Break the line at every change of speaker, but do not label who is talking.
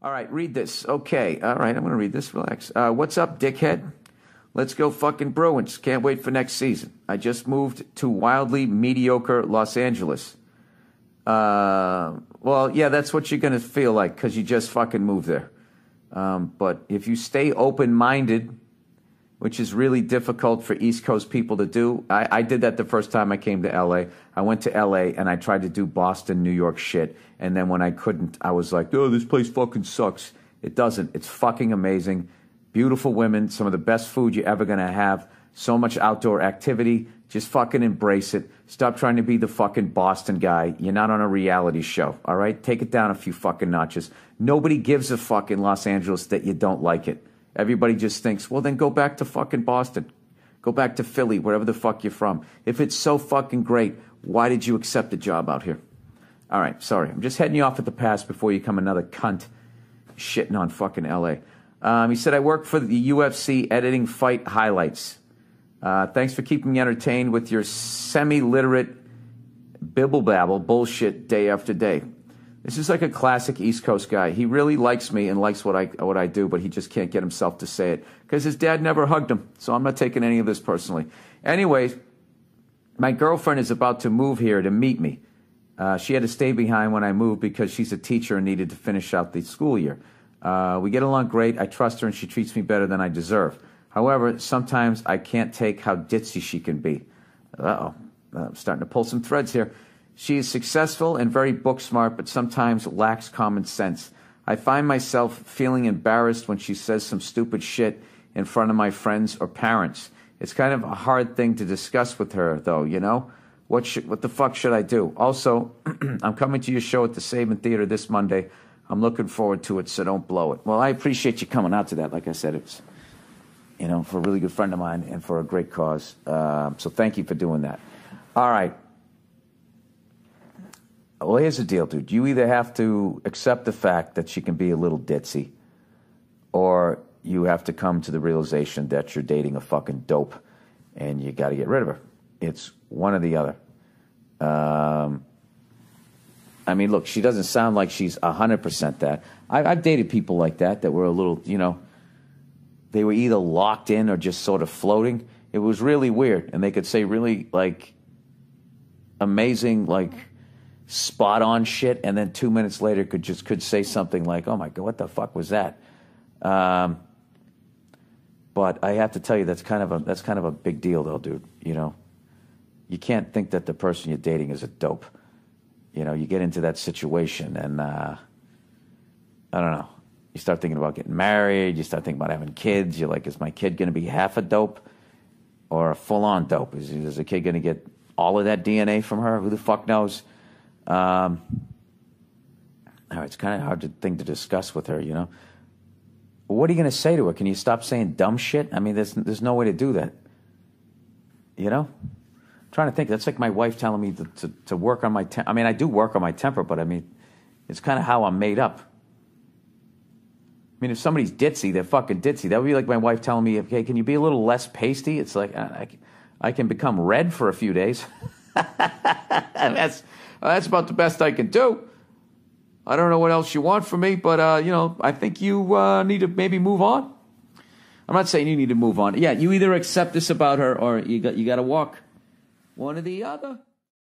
All right, read this. Okay, all right, I'm going to read this. Relax. What's up, dickhead? Let's go fucking Bruins. Can't wait for next season. I just moved to wildly mediocre Los Angeles. Well, yeah, that's what you're going to feel like because you just fucking moved there. But if you stay open-minded, which is really difficult for East Coast people to do. I did that the first time I came to L.A. I went to L.A. and I tried to do Boston, New York shit. And then when I couldn't, I was like, oh, this place fucking sucks. It doesn't. It's fucking amazing. Beautiful women, some of the best food you're ever going to have. So much outdoor activity. Just fucking embrace it. Stop trying to be the fucking Boston guy. You're not on a reality show, all right? Take it down a few fucking notches. Nobody gives a fuck in Los Angeles that you don't like it. Everybody just thinks, well, then go back to fucking Boston. Go back to Philly, wherever the fuck you're from. If it's so fucking great, why did you accept a job out here? All right, sorry. I'm just heading you off at the pass before you come another cunt shitting on fucking L.A. He said, I work for the UFC editing fight highlights. Thanks for keeping me entertained with your semi-literate bibble-babble bullshit day after day. This is like a classic East Coast guy. He really likes me and likes what I do, but he just can't get himself to say it because his dad never hugged him. So I'm not taking any of this personally. Anyways, my girlfriend is about to move here to meet me. She had to stay behind when I moved because she's a teacher and needed to finish out the school year. We get along great. I trust her and she treats me better than I deserve. However, sometimes I can't take how ditzy she can be. Uh-oh. I'm starting to pull some threads here. She is successful and very book smart, but sometimes lacks common sense. I find myself feeling embarrassed when she says some stupid shit in front of my friends or parents. It's kind of a hard thing to discuss with her, though, you know? What the fuck should I do? Also, I'm coming to your show at the Saban Theater this Monday. I'm looking forward to it, so don't blow it. Well, I appreciate you coming out to that. Like I said, it's, you know, for a really good friend of mine and for a great cause. So thank you for doing that. All right. Well, here's the deal, dude. You either have to accept the fact that she can be a little ditzy, or you have to come to the realization that you're dating a fucking dope and you got to get rid of her. It's one or the other. I mean, look, she doesn't sound like she's 100% that. I've dated people like that were a little, you know, they were either locked in or just sort of floating. It was really weird. And they could say really, like, amazing, like, spot-on shit, and then 2 minutes later could say something like, oh, my God, what the fuck was that? But I have to tell you, that's kind of a big deal, though, dude, you know. You can't think that the person you're dating is a dope. You know, you get into that situation, and I don't know. You start thinking about getting married. You start thinking about having kids. You're like, is my kid going to be half a dope or a full-on dope? Is the kid going to get all of that DNA from her? Who the fuck knows? It's kind of a hard thing to discuss with her, you know. But what are you going to say to her? Can you stop saying dumb shit? I mean, there's no way to do that. You know? I'm trying to think. That's like my wife telling me to work on my temper. I mean, I do work on my temper, but I mean, it's kind of how I'm made up. I mean, if somebody's ditzy, they're fucking ditzy. That would be like my wife telling me, okay, can you be a little less pasty? It's like, I can become red for a few days. And that's about the best I can do. I don't know what else you want from me, but, you know, I think you need to maybe move on. I'm not saying you need to move on. Yeah, you either accept this about her or you got to walk. One or the other.